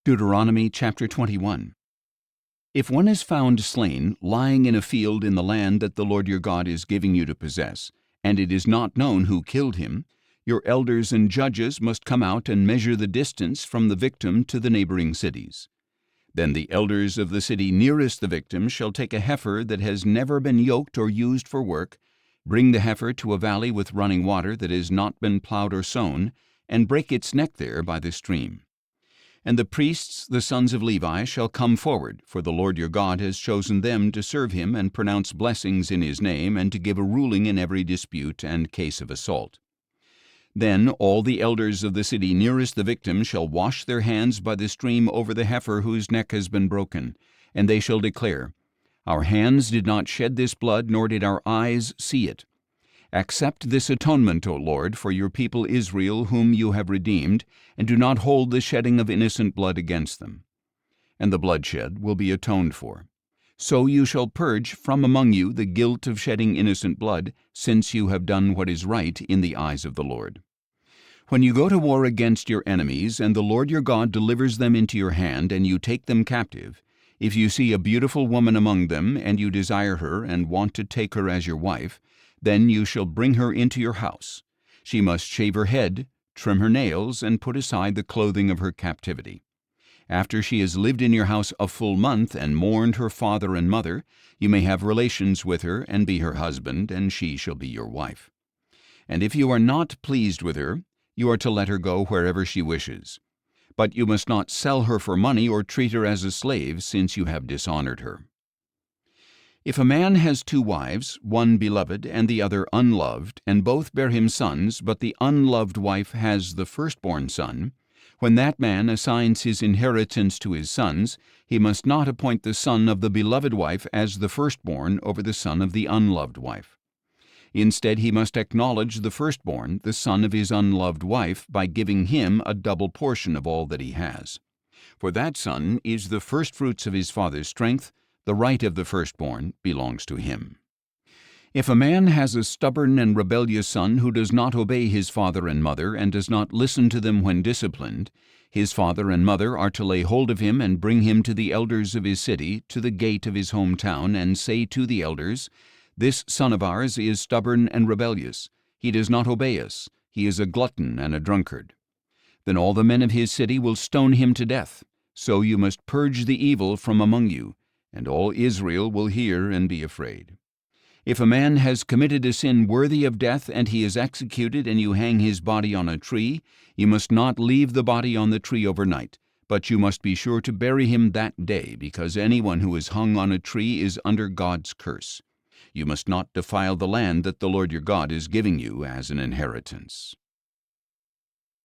Deuteronomy chapter 21. If one is found slain, lying in a field in the land that the Lord your God is giving you to possess, and it is not known who killed him, your elders and judges must come out and measure the distance from the victim to the neighboring cities. Then the elders of the city nearest the victim shall take a heifer that has never been yoked or used for work, bring the heifer to a valley with running water that has not been plowed or sown, and break its neck there by the stream. And the priests, the sons of Levi, shall come forward, for the Lord your God has chosen them to serve him and pronounce blessings in his name, and to give a ruling in every dispute and case of assault. Then all the elders of the city nearest the victim shall wash their hands by the stream over the heifer whose neck has been broken, and they shall declare, Our hands did not shed this blood, nor did our eyes see it. Accept this atonement, O Lord, for your people Israel, whom you have redeemed, and do not hold the shedding of innocent blood against them. And the bloodshed will be atoned for. So you shall purge from among you the guilt of shedding innocent blood, since you have done what is right in the eyes of the Lord. When you go to war against your enemies, and the Lord your God delivers them into your hand, and you take them captive, if you see a beautiful woman among them, and you desire her, and want to take her as your wife, then you shall bring her into your house. She must shave her head, trim her nails, and put aside the clothing of her captivity. After she has lived in your house a full month and mourned her father and mother, you may have relations with her and be her husband, and she shall be your wife. And if you are not pleased with her, you are to let her go wherever she wishes. But you must not sell her for money or treat her as a slave, since you have dishonored her. If a man has two wives, one beloved and the other unloved, and both bear him sons, but the unloved wife has the firstborn son, when that man assigns his inheritance to his sons, he must not appoint the son of the beloved wife as the firstborn over the son of the unloved wife. Instead, he must acknowledge the firstborn, the son of his unloved wife, by giving him a double portion of all that he has. For that son is the firstfruits of his father's strength. The right of the firstborn belongs to him. If a man has a stubborn and rebellious son who does not obey his father and mother, and does not listen to them when disciplined, his father and mother are to lay hold of him and bring him to the elders of his city, to the gate of his hometown, and say to the elders, This son of ours is stubborn and rebellious. He does not obey us. He is a glutton and a drunkard. Then all the men of his city will stone him to death. So you must purge the evil from among you, and all Israel will hear and be afraid. If a man has committed a sin worthy of death, and he is executed, and you hang his body on a tree, you must not leave the body on the tree overnight, but you must be sure to bury him that day, because anyone who is hung on a tree is under God's curse. You must not defile the land that the Lord your God is giving you as an inheritance.